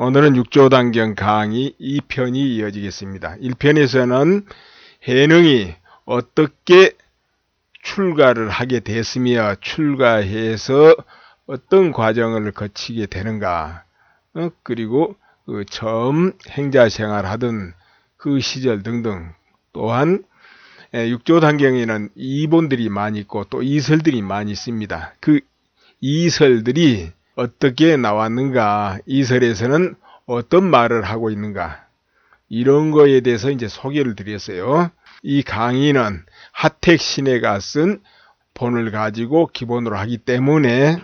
오늘은 육조단경 강의 2편이 이어지겠습니다. 1편에서는 해능이 어떻게 출가를 하게 됐으며 출가해서 어떤 과정을 거치게 되는가, 그리고 처음 행자생활 하던 그 시절 등등, 또한 육조단경에는 이본들이 많이 있고 또 이설들이 많이 있습니다. 그 이설들이 어떻게 나왔는가, 이설에서는 어떤 말을 하고 있는가, 이런 거에 대해서 이제 소개를 드렸어요. 이 강의는 하택신해가 쓴 본을 가지고 기본으로 하기 때문에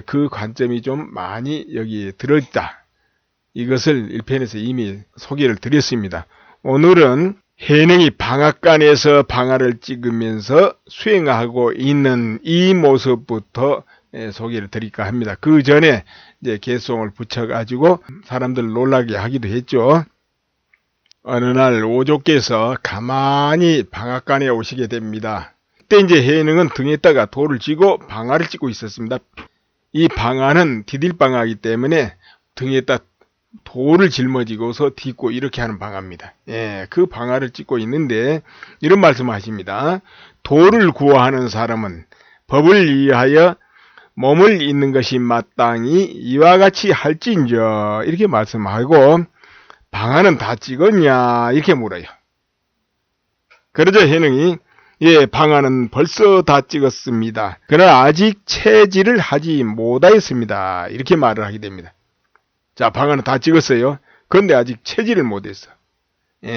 그 관점이 좀 많이 여기 들어있다. 이것을 1편에서 이미 소개를 드렸습니다. 오늘은 해능이 방앗간에서 방아를 찍으면서 수행하고 있는 이 모습부터 소개를 드릴까 합니다. 그 전에 이제 개송을 붙여가지고 사람들 놀라게 하기도 했죠. 어느 날 오조께서 가만히 방앗간에 오시게 됩니다. 그때 이제 해능은 등에다가 돌을 쥐고 방아를 찍고 있었습니다. 이 방아는 디딜방아이기 때문에 등에다 돌을 짊어지고서 딛고 이렇게 하는 방아입니다. 그 방아를 찍고 있는데 이런 말씀을 하십니다. 돌을 구하는 사람은 법을 이해하여 몸을 잇는 것이 마땅히 이와 같이 할진저, 이렇게 말씀하고, 방아는 다 찍었냐 이렇게 물어요. 그러자 해능이 방아는 벌써 다 찍었습니다. 그러나 아직 체질을 하지 못하였습니다, 이렇게 말을 하게 됩니다. 자, 방아는 다 찍었어요. 그런데 아직 체질을 못했어.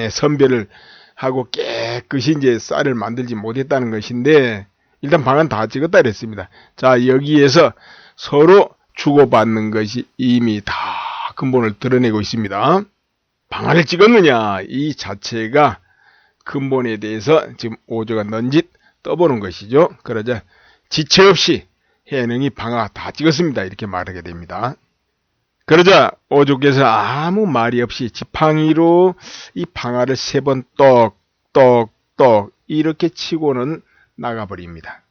선별을 하고 깨끗이 이제 쌀을 만들지 못했다는 것인데, 일단 방아는 다 찍었다 그랬습니다. 자, 여기에서 서로 주고받는 것이 이미 다 근본을 드러내고 있습니다. 방아를 찍었느냐, 이 자체가 근본에 대해서 지금 오조가 넌짓 떠보는 것이죠. 그러자 지체 없이 해능이 방아 다 찍었습니다, 이렇게 말하게 됩니다. 그러자 오조께서 아무 말이 없이 지팡이로 이 방아를 3번 똑똑똑 이렇게 치고는 나가버립니다.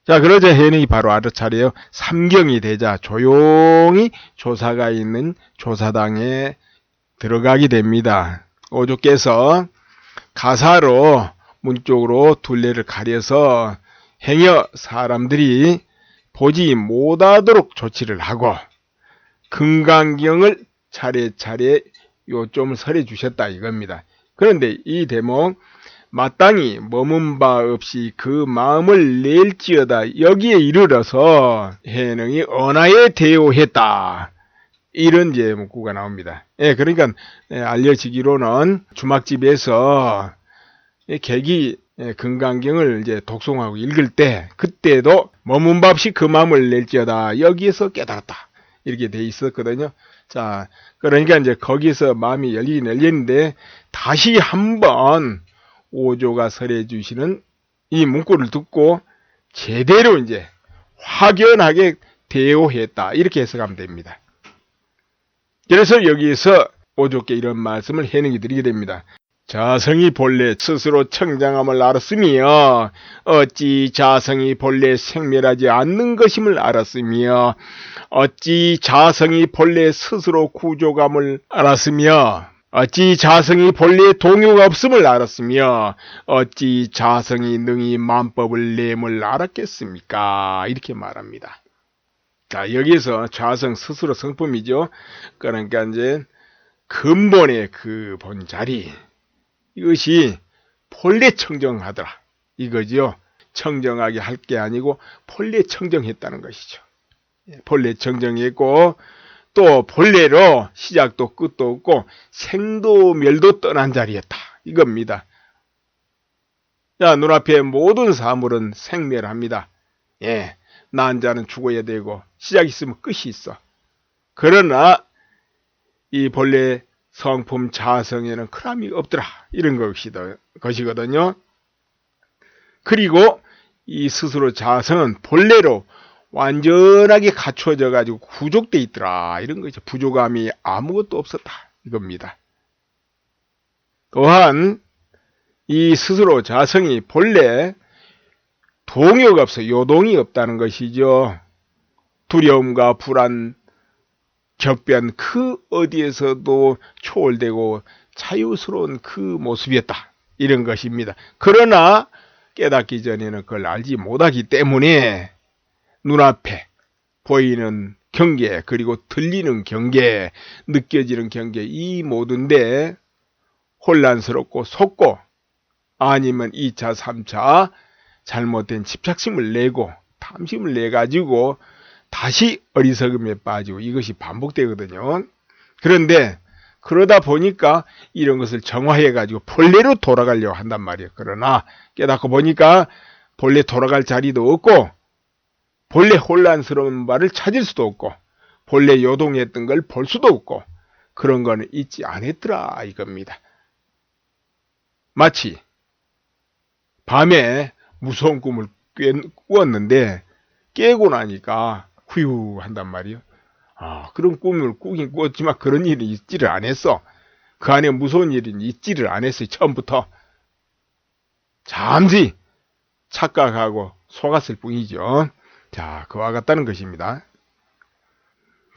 자, 그러자 해능이 바로 알아차려요. 삼경이 되자 조용히 조사가 있는 조사당에 들어가게 됩니다. 오조께서 가사로 문 쪽으로 둘레를 가려서 행여 사람들이 보지 못하도록 조치를 하고 금강경을 차례차례 요점을 설해 주셨다 이겁니다. 그런데 이 대목 마땅히 머문 바 없이 그 마음을 낼지어다, 여기에 이르러서 해능이 언하에 대오했다, 이런 이제 문구가 나옵니다. 그러니까 알려지기로는 주막집에서 객이 금강경을 이제 독송하고 읽을 때 그때도 머문 바 없이 그 마음을 낼지어다, 여기에서 깨달았다, 이렇게 돼 있었거든요. 자, 그러니까 이제 거기서 마음이 열리긴 열리는데 다시 한번 오조가 설해 주시는 이 문구를 듣고 제대로 이제 확연하게 대오했다, 이렇게 해석하면 됩니다. 그래서 여기서 오조께 이런 말씀을 해능이 드리게 됩니다. 자성이 본래 스스로 청정함을 알았으며 어찌 자성이 본래 생멸하지 않는 것임을 알았으며 어찌 자성이 본래 스스로 구조감을 알았으며 어찌 자성이 본래 동요가 없음을 알았으며 어찌 자성이 능히 만법을 내음을 알았겠습니까, 이렇게 말합니다. 자, 여기서 자성 스스로 성품이죠. 그러니까 이제 근본의 그 본자리, 이것이 본래 청정하더라 이거죠. 청정하게 할 게 아니고 본래 청정했다는 것이죠. 본래 청정했고 또 본래로 시작도 끝도 없고 생도 멸도 떠난 자리였다 이겁니다. 자, 눈앞에 모든 사물은 생멸합니다. 난 자는 죽어야 되고 시작이 있으면 끝이 있어. 그러나 이 본래 성품 자성에는 크람이 없더라, 이런 것이거든요. 그리고 이 스스로 자성은 본래로 완전하게 갖춰져 가지고 구족돼 있더라, 이런 거죠. 부족함이 아무것도 없었다 이겁니다. 또한 이 스스로 자성이 본래 동요가 없어 요동이 없다는 것이죠. 두려움과 불안, 격변 그 어디에서도 초월되고 자유스러운 그 모습이었다. 이런 것입니다. 그러나 깨닫기 전에는 그걸 알지 못하기 때문에 눈앞에 보이는 경계, 그리고 들리는 경계, 느껴지는 경계, 이 모든데 혼란스럽고 속고, 아니면 2차, 3차 잘못된 집착심을 내고 탐심을 내가지고 다시 어리석음에 빠지고 이것이 반복되거든요. 그런데 그러다 보니까 이런 것을 정화해가지고 본래로 돌아가려고 한단 말이에요. 그러나 깨닫고 보니까 본래 돌아갈 자리도 없고, 본래 혼란스러운 바를 찾을 수도 없고, 본래 요동했던 걸 볼 수도 없고, 그런 거는 있지 않았더라 이겁니다. 마치 밤에 무서운 꿈을 꾸었는데 깨고 나니까 후유 한단 말이에요. 그런 꿈을 꾸긴 꾸었지만 그런 일이 있지를 않았어. 그 안에 무서운 일이 있지를 않았어요. 처음부터 잠시 착각하고 속았을 뿐이죠. 자, 그와 같다는 것입니다.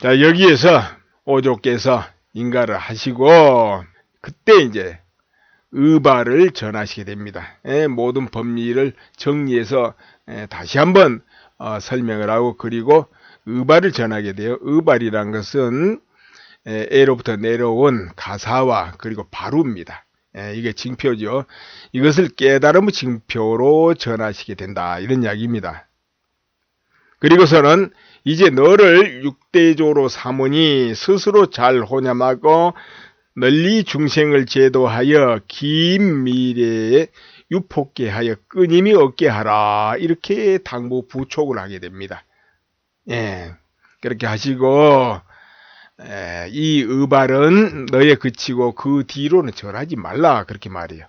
자, 여기에서 오조께서 인가를 하시고 그때 이제 의발을 전하시게 됩니다. 모든 법리를 정리해서 다시 한번 설명을 하고, 그리고 의발을 전하게 돼요. 의발이란 것은 에로부터 내려온 가사와 그리고 바루입니다. 이게 징표죠. 이것을 깨달음의 징표로 전하시게 된다, 이런 이야기입니다. 그리고서는 이제 너를 육대조로 삼으니 스스로 잘 혼념하고 널리 중생을 제도하여 긴 미래에 유폭게 하여 끊임이 없게 하라, 이렇게 당부 부촉을 하게 됩니다. 그렇게 하시고, 이 의발은 너에 그치고 그 뒤로는 전하지 말라, 그렇게 말해요.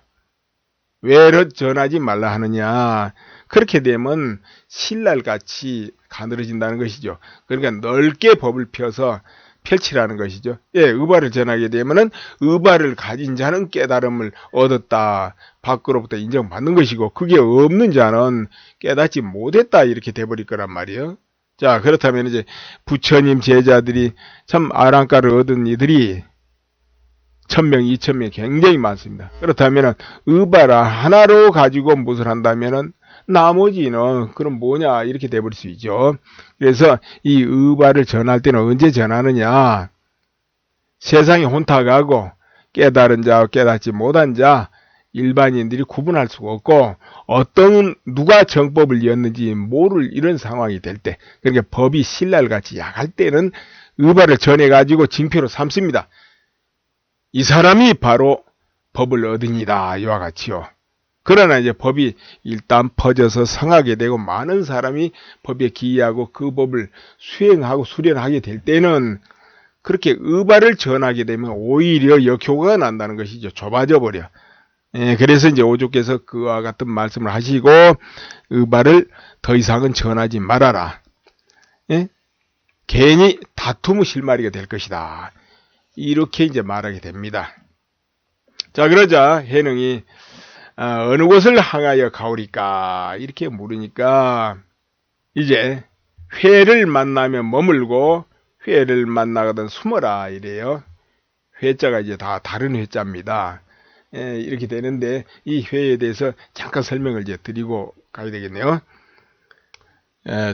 왜 전하지 말라 하느냐? 그렇게 되면 신랄같이 가늘어진다는 것이죠. 그러니까 넓게 법을 펴서 펼치라는 것이죠. 의발을 전하게 되면은 의발을 가진 자는 깨달음을 얻었다, 밖으로부터 인정받는 것이고, 그게 없는 자는 깨닫지 못했다, 이렇게 돼버릴 거란 말이에요. 자, 그렇다면 이제 부처님 제자들이 참 아랑가를 얻은 이들이 1000명, 2000명 굉장히 많습니다. 그렇다면 의발 하나로 가지고 무엇을 한다면은 나머지는 그럼 뭐냐, 이렇게 돼버릴 수 있죠. 그래서 이 의발을 전할 때는 언제 전하느냐? 세상에 혼탁하고 깨달은 자와 깨닫지 못한 자, 일반인들이 구분할 수가 없고, 누가 정법을 이었는지 모를 이런 상황이 될 때, 그러니까 법이 신랄같이 약할 때는 의발을 전해가지고 징표로 삼습니다. 이 사람이 바로 법을 얻으니다, 이와 같이요. 그러나 이제 법이 일단 퍼져서 성하게 되고 많은 사람이 법에 기이하고 그 법을 수행하고 수련하게 될 때는 그렇게 의발을 전하게 되면 오히려 역효과가 난다는 것이죠. 좁아져 버려. 그래서 이제 오조께서 그와 같은 말씀을 하시고 의발을 더 이상은 전하지 말아라. 괜히 다툼의 실마리가 될 것이다, 이렇게 이제 말하게 됩니다. 자, 그러자 해능이 어느 곳을 향하여 가오리까, 이렇게 물으니까 이제 회를 만나면 머물고 회를 만나거든 숨어라, 이래요. 회자가 이제 다 다른 회자입니다. 이렇게 되는데 이 회에 대해서 잠깐 설명을 이제 드리고 가야 되겠네요.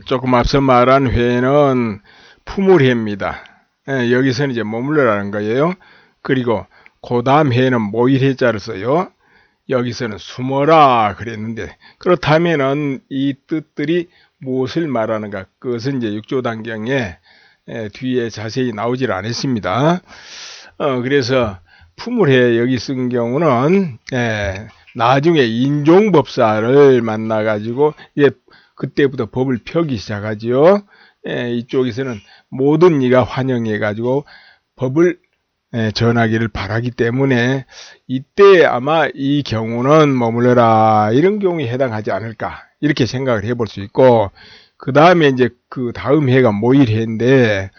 조금 앞서 말한 회는 품을회입니다. 여기서는 이제 머물러라는 거예요. 그리고 그 다음 회는 모일회자를 써요. 여기서는 숨어라 그랬는데, 그렇다면은 이 뜻들이 무엇을 말하는가? 그것은 이제 육조단경에 뒤에 자세히 나오질 않았습니다. 그래서 품을해 여기 쓴 경우는 나중에 인종법사를 만나가지고 이제 그때부터 법을 펴기 시작하죠. 이쪽에서는 모든 이가 환영해가지고 법을 전하기를 바라기 때문에 이때 아마 이 경우는 머물러라, 이런 경우에 해당하지 않을까, 이렇게 생각을 해볼 수 있고, 그 다음에 이제 그 다음 해가 모일해인데,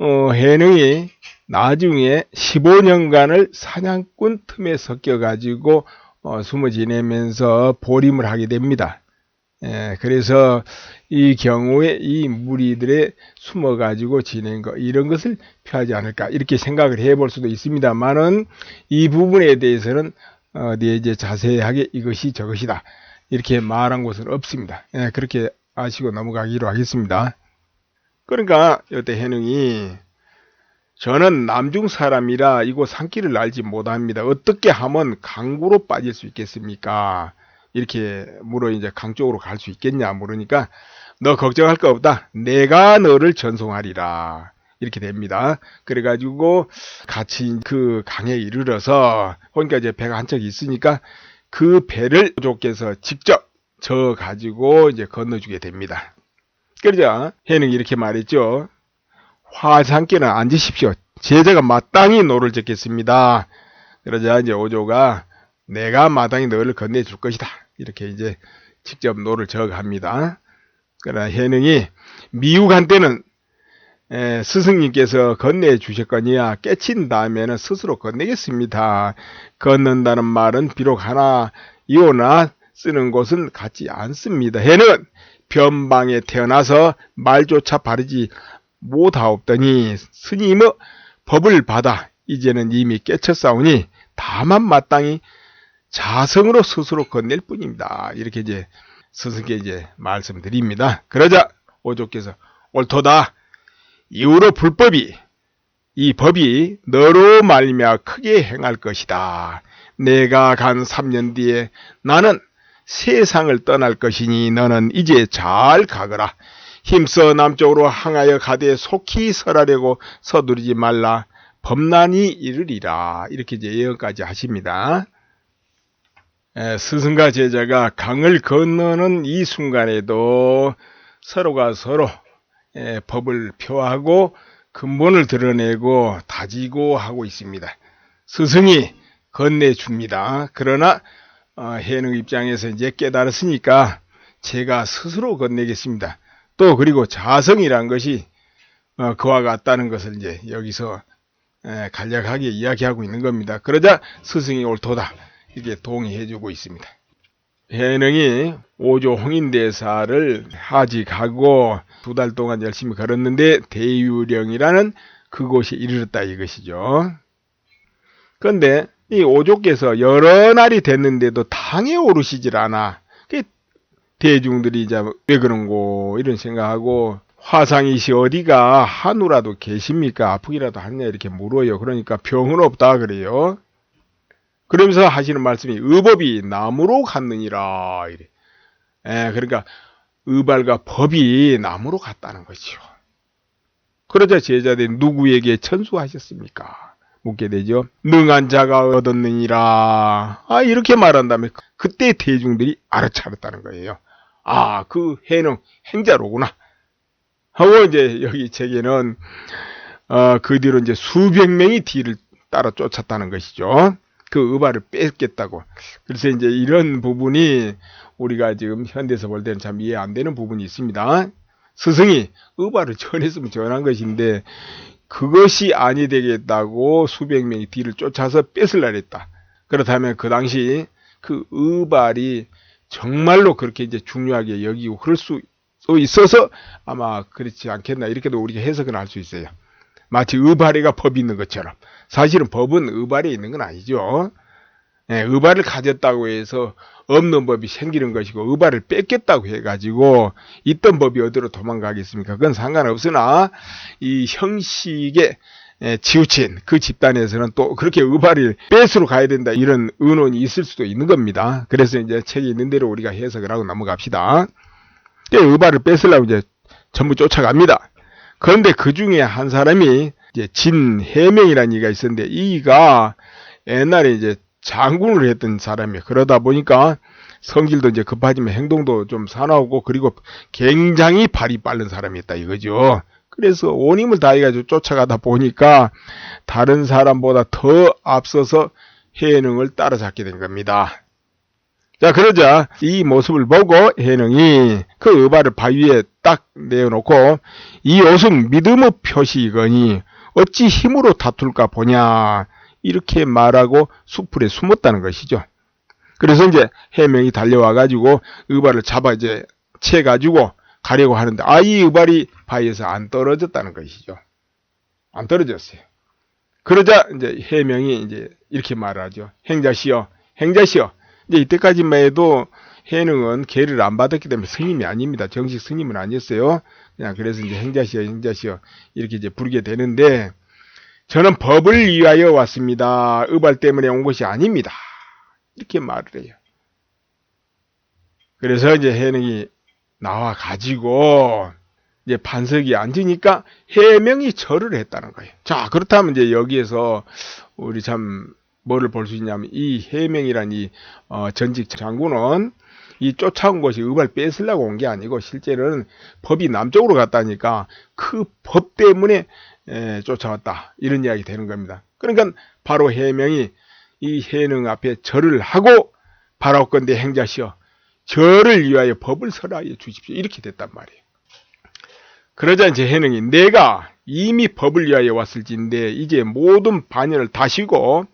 해능이 나중에 15년간을 사냥꾼 틈에 섞여가지고 숨어 지내면서 보림을 하게 됩니다. 그래서 이 경우에 이 무리들의 숨어가지고 지낸 거, 이런 것을 표하지 않을까, 이렇게 생각을 해볼 수도 있습니다만은, 이 부분에 대해서는, 이제 자세하게 이것이 저것이다, 이렇게 말한 곳은 없습니다. 그렇게 아시고 넘어가기로 하겠습니다. 그러니까, 이때 해능이, 저는 남중 사람이라 이곳 산길을 알지 못합니다. 어떻게 하면 강구로 빠질 수 있겠습니까? 이렇게 물어 이제 강 쪽으로 갈 수 있겠냐 물으니까 너 걱정할 거 없다. 내가 너를 전송하리라. 이렇게 됩니다. 그래가지고 같이 그 강에 이르러서 그러니까 이제 배가 한 척 있으니까 그 배를 오족께서 직접 저 가지고 이제 건너주게 됩니다. 그러자 해능이 이렇게 말했죠. 화산께는 앉으십시오. 제자가 마땅히 노를 젓겠습니다. 그러자 이제 오조가 내가 마땅히 너를 건네줄 것이다. 이렇게 이제 직접 노를 저어갑니다. 그러나 해능이 미욱한 때는 스승님께서 건네주셨거니와 깨친 다음에는 스스로 건네겠습니다. 건넌다는 말은 비록 하나 이오나 쓰는 곳은 같지 않습니다. 해능은 변방에 태어나서 말조차 바르지 못하옵더니 스님의 법을 받아 이제는 이미 깨쳤사오니 다만 마땅히 자성으로 스스로 건넬 뿐입니다. 이렇게 이제 스승께 이제 말씀드립니다. 그러자 오조께서 옳도다. 이후로 이 법이 너로 말미암아 크게 행할 것이다. 내가 간 3년 뒤에 나는 세상을 떠날 것이니 너는 이제 잘 가거라. 힘써 남쪽으로 항하여 가되 속히 설하려고 서두르지 말라. 범난이 이르리라. 이렇게 이제 예언까지 하십니다. 스승과 제자가 강을 건너는 이 순간에도 서로가 서로 법을 표하고 근본을 드러내고 다지고 하고 있습니다. 스승이 건네줍니다. 그러나 해능 입장에서 이제 깨달았으니까 제가 스스로 건네겠습니다. 또 그리고 자성이란 것이 그와 같다는 것을 이제 여기서 간략하게 이야기하고 있는 겁니다. 그러자 스승이 옳도다. 이게 동의해주고 있습니다. 해능이 오조 홍인대사를 하직하고 2달 동안 열심히 걸었는데 대유령이라는 그곳에 이르렀다 이것이죠. 그런데 이 오조께서 여러 날이 됐는데도 당에 오르시질 않아. 대중들이 이제 왜 그런고 이런 생각하고 화상이시 어디가 한우라도 계십니까? 아프기라도 하냐 이렇게 물어요. 그러니까 병은 없다 그래요. 그러면서 하시는 말씀이 의법이 나무로 갔느니라. 이래. 그러니까 의발과 법이 나무로 갔다는 거죠. 그러자 제자들이 누구에게 천수하셨습니까? 묻게 되죠. 능한 자가 얻었느니라. 이렇게 말한다면 그때 대중들이 알아차렸다는 거예요. 그 해능 행자로구나. 하고 이제 여기 책에는 그 뒤로 이제 수백 명이 뒤를 따라 쫓았다는 것이죠. 그 의발을 뺏겠다고. 그래서 이제 이런 부분이 우리가 지금 현대에서 볼 때는 참 이해 안 되는 부분이 있습니다. 스승이 의발을 전했으면 전한 것인데 그것이 아니 되겠다고 수백 명이 뒤를 쫓아서 뺏으려 했다. 그렇다면 그 당시 그 의발이 정말로 그렇게 이제 중요하게 여기고 그럴 수 있어서 아마 그렇지 않겠나 이렇게도 우리가 해석을 할 수 있어요. 마치 의발에가 법이 있는 것처럼. 사실은 법은 의발에 있는 건 아니죠. 의발을 가졌다고 해서 없는 법이 생기는 것이고 의발을 뺏겠다고 해가지고 있던 법이 어디로 도망가겠습니까? 그건 상관없으나 이 형식에 치우친 그 집단에서는 또 그렇게 의발을 뺏으러 가야 된다 이런 의논이 있을 수도 있는 겁니다. 그래서 이제 책에 있는 대로 우리가 해석을 하고 넘어갑시다. 의발을 뺏으려고 이제 전부 쫓아갑니다. 그런데 그 중에 한 사람이 이제 진해명이라는 이가 있었는데 이가 옛날에 이제 장군을 했던 사람이에요. 그러다 보니까 성질도 이제 급하지만 행동도 좀 사나우고 그리고 굉장히 발이 빠른 사람이었다 이거죠. 그래서 온 힘을 다해가지고 쫓아가다 보니까 다른 사람보다 더 앞서서 해능을 따라잡게 된 겁니다. 자, 그러자 이 모습을 보고 해능이 그 의발을 바위에 딱 내어놓고 이 옷은 믿음의 표시이거니 어찌 힘으로 다툴까 보냐 이렇게 말하고 수풀에 숨었다는 것이죠. 그래서 이제 해명이 달려와가지고 의발을 잡아 이제 채가지고 가려고 하는데, 이 의발이 바위에서 안 떨어졌다는 것이죠. 안 떨어졌어요. 그러자 이제 해명이 이제 이렇게 말하죠. 행자시여, 행자시여. 이제 이때까지만 해도 해능은 계를 안 받았기 때문에 스님이 아닙니다. 정식 스님은 아니었어요. 그냥 그래서 이제 행자시여, 행자시여 이렇게 이제 부르게 되는데, 저는 법을 위하여 왔습니다. 의발 때문에 온 것이 아닙니다. 이렇게 말을 해요. 그래서 이제 해능이 나와 가지고 이제 반석이 앉으니까 해명이 절을 했다는 거예요. 자, 그렇다면 이제 여기에서 우리 참 뭐를 볼 수 있냐면, 이 해명이란 이 전직 장군은 이 쫓아온 것이 의발 뺏으려고 온 게 아니고 실제로는 법이 남쪽으로 갔다니까 그 법 때문에 쫓아왔다, 이런 이야기 되는 겁니다. 그러니까 바로 해명이 이 해능 앞에 절을 하고 바라옵건대 행자시여, 저를 위하여 법을 설하여 주십시오, 이렇게 됐단 말이에요. 그러자 이제 해능이 내가 이미 법을 위하여 왔을진데 이제 모든 반열을 다 쉬고,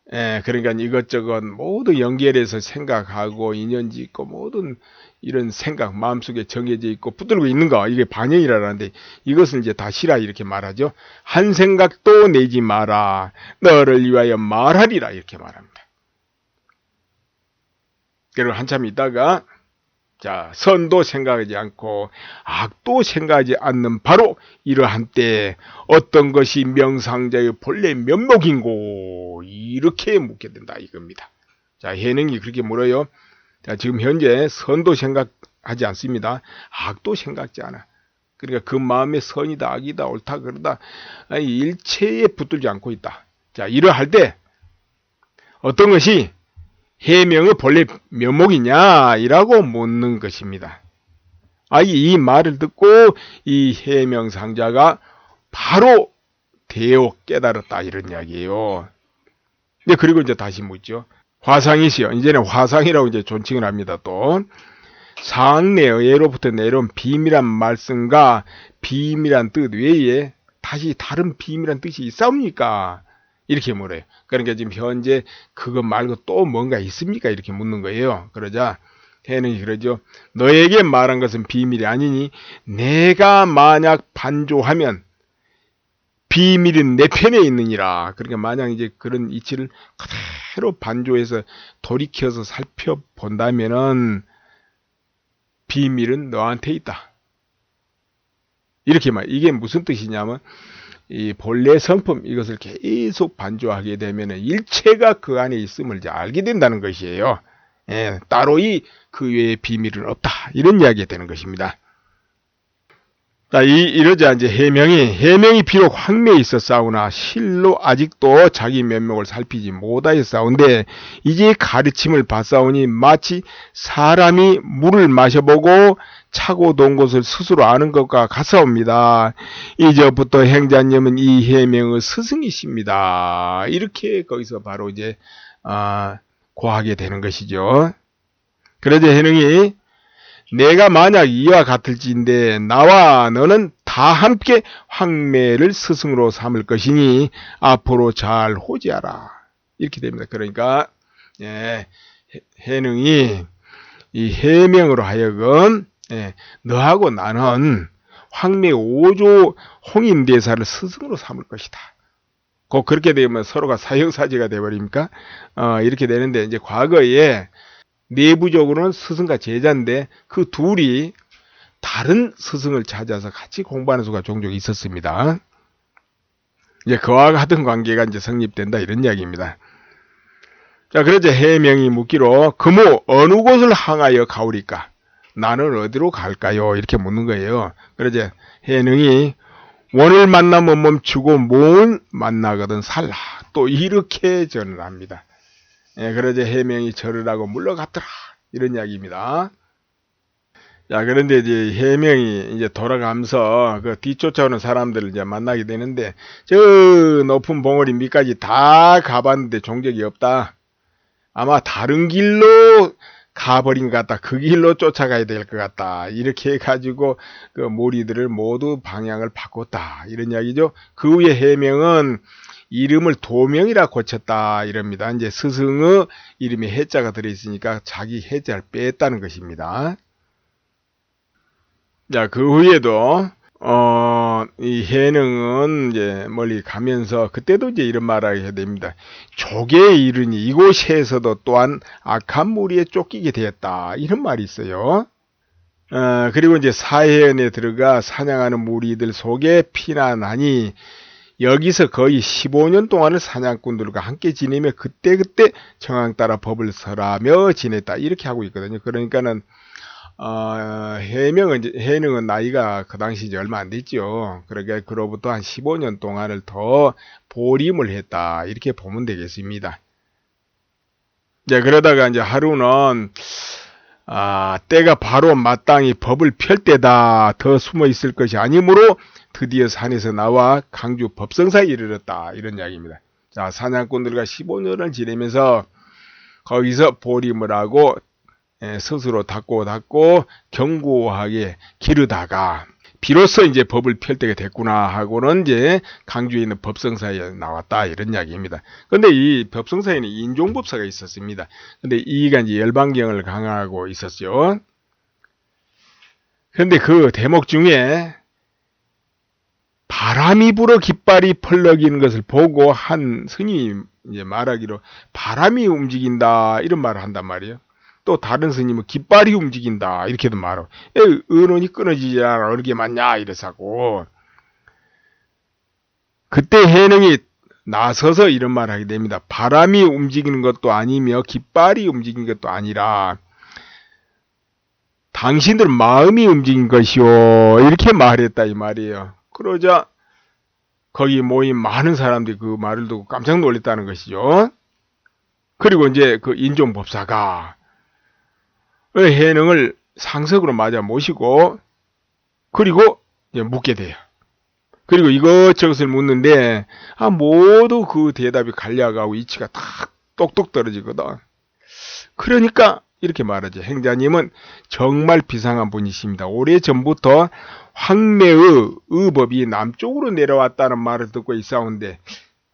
그러니까 이것저것 모두 연결해서 생각하고 인연 짓고 모든 이런 생각 마음속에 정해져 있고 붙들고 있는 거, 이게 반영이라는데 이것은 이제 다 쉬라 이렇게 말하죠. 한 생각도 내지 마라, 너를 위하여 말하리라, 이렇게 말합니다. 그리고 한참 있다가 자, 선도 생각하지 않고 악도 생각하지 않는 바로 이러한 때 어떤 것이 명상자의 본래 면목인고, 이렇게 묻게 된다 이겁니다. 자, 해능이 그렇게 물어요. 자, 지금 현재 선도 생각하지 않습니다. 악도 생각지 않아. 그러니까 그 마음에 선이다 악이다 옳다 그러다 일체에 붙들지 않고 있다. 자, 이러할 때 어떤 것이 해명의 본래 면목이냐 이라고 묻는 것입니다. 이 말을 듣고 이 해명상자가 바로 대오 깨달았다, 이런 이야기예요. 그리고 이제 다시 묻죠. 화상이시여, 이제는 화상이라고 이제 존칭을 합니다. 또 상내의로부터 내려온 비밀한 말씀과 비밀한 뜻 외에 다시 다른 비밀한 뜻이 있사옵니까? 이렇게 물어요. 그러니까 지금 현재 그것 말고 또 뭔가 있습니까? 이렇게 묻는 거예요. 그러자 해능이 그러죠. 너에게 말한 것은 비밀이 아니니 내가 만약 반조하면 비밀은 내 편에 있느니라. 그러니까 만약 이제 그런 이치를 그대로 반조해서 돌이켜서 살펴본다면은 비밀은 너한테 있다, 이렇게 말. 이게 무슨 뜻이냐면 이 본래 성품 이것을 계속 반조하게 되면 일체가 그 안에 있음을 이제 알게 된다는 것이에요. 따로 그 외에 비밀은 없다, 이런 이야기가 되는 것입니다. 자, 이러자 이제 해명이 비록 황매에 있었사오나 실로 아직도 자기 면목을 살피지 못하였사온데 이제 가르침을 받사오니 마치 사람이 물을 마셔보고 차고 돈 것을 스스로 아는 것과 같사옵니다. 이제부터 행자님은 이 해명의 스승이십니다. 이렇게 거기서 바로 이제 고하게 되는 것이죠. 그러자 해능이 내가 만약 이와 같을지인데 나와 너는 다 함께 황매를 스승으로 삼을 것이니 앞으로 잘 호지하라, 이렇게 됩니다. 그러니까 해능이 이 해명으로 하여금 너하고 나는 황매 5조 홍인대사를 스승으로 삼을 것이다. 꼭 그렇게 되면 서로가 사형사제가 되어버립니까? 이렇게 되는데 이제 과거에 내부적으로는 스승과 제자인데 그 둘이 다른 스승을 찾아서 같이 공부하는 수가 종종 있었습니다. 이제 그와 같은 관계가 이제 성립된다, 이런 이야기입니다. 자, 그러자 해명이 묻기로 그모 어느 곳을 향하여 가오리까? 나는 어디로 갈까요? 이렇게 묻는 거예요. 그러자 해능이 원을 만나면 멈추고 뭘 만나거든 살라, 또 이렇게 전을 합니다. 그러자 해명이 절을 하고 물러갔더라, 이런 이야기입니다. 자, 그런데 이제 해명이 이제 돌아가면서 그 뒤쫓아오는 사람들을 이제 만나게 되는데 저 높은 봉우리 밑까지 다 가봤는데 종적이 없다. 아마 다른 길로 가버린 것 같다. 그 길로 쫓아가야 될 것 같다. 이렇게 해가지고 그 무리들을 모두 방향을 바꿨다, 이런 이야기죠. 그 후에 해명은 이름을 도명이라 고쳤다 이럽니다. 이제 스승의 이름에 해자가 들어있으니까 자기 해자를 뺐다는 것입니다. 자, 그 후에도 이 해능은 이제 멀리 가면서 그때도 이제 이런 말을 해야 됩니다. 족에 이르니 이곳에서도 또한 악한 무리에 쫓기게 되었다. 이런 말이 있어요. 그리고 이제 사해연에 들어가 사냥하는 무리들 속에 피난하니 여기서 거의 15년 동안을 사냥꾼들과 함께 지내며 그때그때 정황 따라 법을 설하며 지냈다. 이렇게 하고 있거든요. 그러니까는 해능은 나이가 그 당시 이제 얼마 안 됐죠. 그러니까 그로부터 한 15년 동안을 더 보림을 했다. 이렇게 보면 되겠습니다. 이제 그러다가 이제 하루는 때가 바로 마땅히 법을 펼 때다. 더 숨어 있을 것이 아니므로 드디어 산에서 나와 강주 법성사에 이르렀다. 이런 이야기입니다. 자, 사냥꾼들과 15년을 지내면서 거기서 보림을 하고 스스로 닦고 견고하게 기르다가 비로소 이제 법을 펼 때가 됐구나 하고는 이제 강주에 있는 법성사에 나왔다 이런 이야기입니다. 근데 이 법성사에는 인종법사가 있었습니다. 근데 이가 이제 열반경을 강하고 있었죠. 근데 그 대목 중에 바람이 불어 깃발이 펄럭이는 것을 보고 한 스님이 이제 말하기로 바람이 움직인다 이런 말을 한단 말이에요. 또 다른 스님은 깃발이 움직인다 이렇게도 말하고 의논이 끊어지지 않아 어떻게 맞냐 이래서고 그때 해능이 나서서 이런 말을 하게 됩니다. 바람이 움직이는 것도 아니며 깃발이 움직이는 것도 아니라 당신들 마음이 움직인 것이요 이렇게 말했다 이 말이에요. 그러자 거기 모인 많은 사람들이 그 말을 듣고 깜짝 놀랐다는 것이죠. 그리고 이제 그 인종법사가 해능을 상석으로 맞아 모시고 그리고 이제 묻게 돼요. 그리고 이것저것을 묻는데 모두 그 대답이 간략하고 이치가 딱 똑똑 떨어지거든. 그러니까 이렇게 말하죠. 행자님은 정말 비상한 분이십니다. 오래전부터 황매의 의법이 남쪽으로 내려왔다는 말을 듣고 있사온데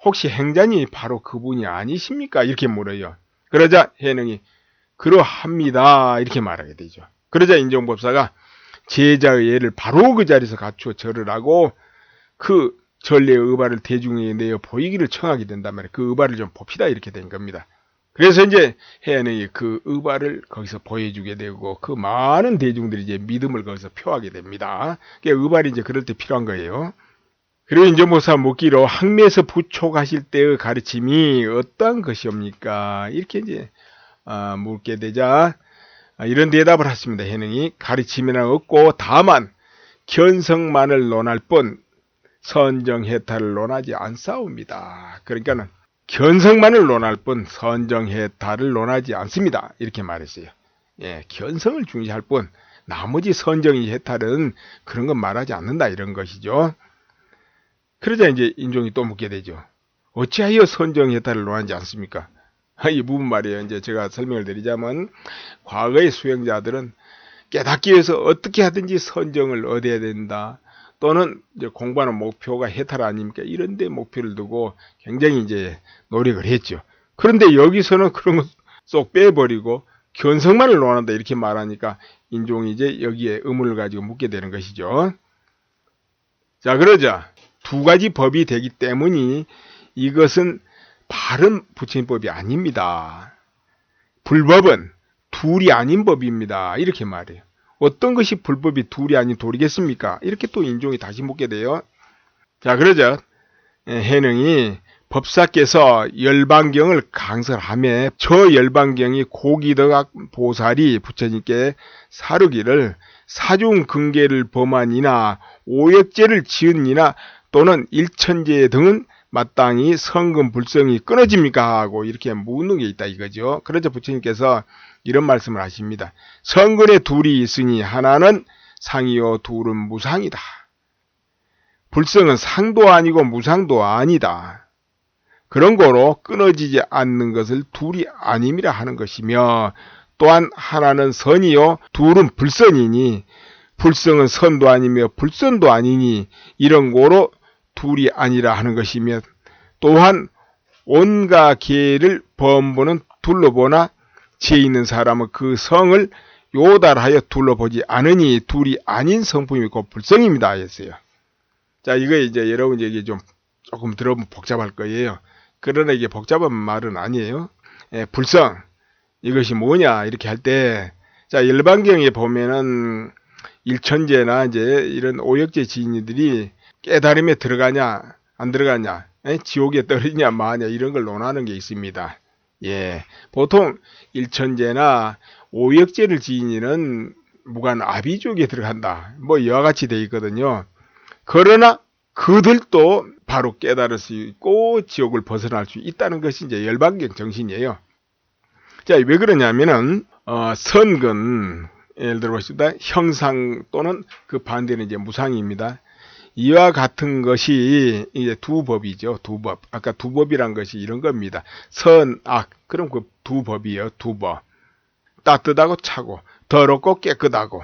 혹시 행자님이 바로 그분이 아니십니까? 이렇게 물어요. 그러자 해능이 그러합니다. 이렇게 말하게 되죠. 그러자 인종법사가 제자의 예를 바로 그 자리에서 갖추어 절을 하고 그 전례의 의발을 대중에게 내어 보이기를 청하게 된단 말이에요. 그 의발을 좀 봅시다 이렇게 된 겁니다. 그래서 이제 해능이 그 의발을 거기서 보여주게 되고 그 많은 대중들이 이제 믿음을 거기서 표하게 됩니다. 그러니까 의발이 이제 그럴 때 필요한 거예요. 그리고 인종법사 묻기로 항매에서 부촉하실 때의 가르침이 어떠한 것이옵니까? 이렇게 이제 묻게 되자 이런 대답을 했습니다. 해능이 가르침이란 없고 다만 견성만을 논할 뿐 선정해탈을 논하지 않사옵니다. 그러니까는 견성만을 논할 뿐 선정해탈을 논하지 않습니다. 이렇게 말했어요. 예, 견성을 중시할 뿐 나머지 선정이 해탈은 그런 건 말하지 않는다 이런 것이죠. 그러자 이제 인종이 또 묻게 되죠. 어찌하여 선정해탈을 논하지 않습니까? 이 부분 말이에요. 이제 제가 설명을 드리자면 과거의 수행자들은 깨닫기 위해서 어떻게 하든지 선정을 얻어야 된다. 또는 이제 공부하는 목표가 해탈 아닙니까? 이런 데 목표를 두고 굉장히 이제 노력을 했죠. 그런데 여기서는 그런 거 쏙 빼버리고 견성만을 논한다 이렇게 말하니까 인종이 이제 여기에 의문을 가지고 묻게 되는 것이죠. 자, 그러자 두 가지 법이 되기 때문에 이것은 바른 부처님법이 아닙니다. 불법은 둘이 아닌 법입니다. 이렇게 말해요. 어떤 것이 불법이 둘이 아닌 돌이겠습니까? 이렇게 또 인종이 다시 묻게 돼요. 자, 그러자 해능이 법사께서 열반경을 강설하며 저 열반경이 고기덕악 보살이 부처님께 사르기를 사중근계를 범한이나 오역죄를 지은이나 또는 일천제 등은 마땅히 성금 불성이 끊어집니까? 하고 이렇게 묻는 게 있다 이거죠. 그러자 부처님께서 이런 말씀을 하십니다. 성근에 둘이 있으니 하나는 상이요 둘은 무상이다. 불성은 상도 아니고 무상도 아니다. 그런 거로 끊어지지 않는 것을 둘이 아님이라 하는 것이며 또한 하나는 선이요 둘은 불선이니 불성은 선도 아니며 불선도 아니니 이런 거로 둘이 아니라 하는 것이며 또한 온갖 계를 범부는 둘러보나 지혜 있는 사람은 그 성을 요달하여 둘러보지 않으니 둘이 아닌 성품이 곧 불성입니다 하였어요. 자, 이거 이제 여러분 얘기 좀 조금 들어보면 복잡할 거예요. 그러나 이게 복잡한 말은 아니에요. 불성, 이것이 뭐냐 이렇게 할 때, 자, 일반경에 보면은 일천재나 이제 이런 오역제 지인들이 깨달음에 들어가냐 안 들어가냐, 지옥에 떨어지냐 마냐 이런 걸 논하는 게 있습니다. 예, 보통 일천재나 오역제를 지니는 무관 아비족에 들어간다, 뭐 이와 같이 돼 있거든요. 그러나 그들도 바로 깨달을 수 있고 지옥을 벗어날 수 있다는 것이 이제 열반경 정신이에요. 자, 왜 그러냐면은 선근, 예를 들어 보십시다. 형상 또는 그 반대는 이제 무상입니다. 이와 같은 것이 이제 두 법이죠. 두 법. 아까 두 법이란 것이 이런 겁니다. 선, 악. 그럼 그 두 법이에요. 두 법. 따뜻하고 차고, 더럽고 깨끗하고,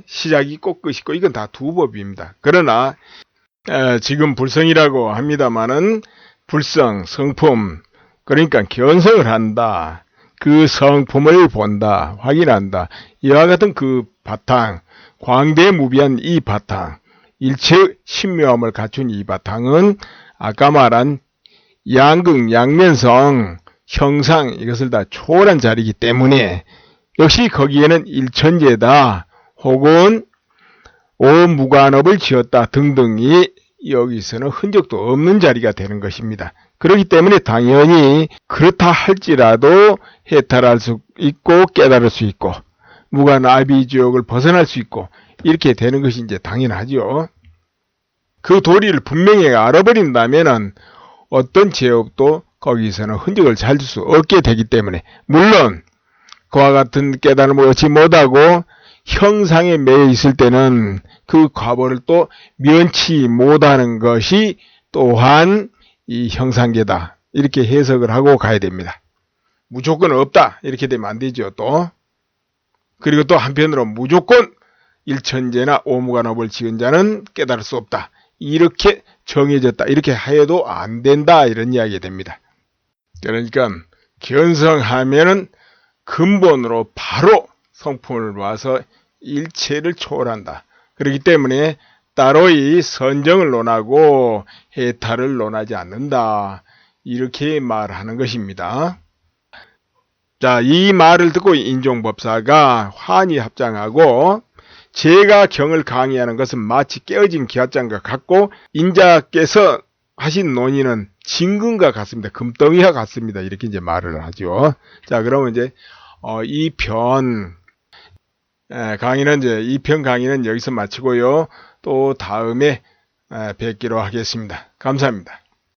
시작이 있고 끝이 있고, 이건 다 두 법입니다. 그러나 지금 불성이라고 합니다만은 불성, 성품, 그러니까 견성을 한다. 그 성품을 본다, 확인한다. 이와 같은 그 바탕, 광대무비한 이 바탕, 일체 신묘함을 갖춘 이 바탕은 아까 말한 양극, 양면성, 형상, 이것을 다 초월한 자리이기 때문에 역시 거기에는 일천재다, 혹은 오무관업을 지었다 등등이 여기서는 흔적도 없는 자리가 되는 것입니다. 그렇기 때문에 당연히 그렇다 할지라도 해탈할 수 있고 깨달을 수 있고 무관아비지옥을 벗어날 수 있고 이렇게 되는 것이 이제 당연하죠. 그 도리를 분명히 알아버린다면은 어떤 제업도 거기서는 흔적을 찾을 수 없게 되기 때문에, 물론 그와 같은 깨달음을 얻지 못하고 형상에 매여 있을 때는 그 과보를 또 면치 못하는 것이 또한 이 형상계다, 이렇게 해석을 하고 가야 됩니다. 무조건 없다 이렇게 되면 안 되죠. 또 그리고 또 한편으로 무조건 일천재나 오무관업을 지은 자는 깨달을 수 없다, 이렇게 정해졌다 이렇게 해도 안 된다, 이런 이야기가 됩니다. 그러니까 견성하면은 근본으로 바로 성품을 봐서 일체를 초월한다. 그렇기 때문에 따로이 선정을 논하고 해탈을 논하지 않는다, 이렇게 말하는 것입니다. 자, 이 말을 듣고 인종법사가 환히 합장하고, 제가 경을 강의하는 것은 마치 깨어진 기와장과 같고 인자께서 하신 논의는 진금과 같습니다. 금덩이와 같습니다. 이렇게 이제 말을 하죠. 자, 그러면 이제 이 편 강의는 이제 2편 강의는 여기서 마치고요. 또 다음에 뵙기로 하겠습니다. 감사합니다.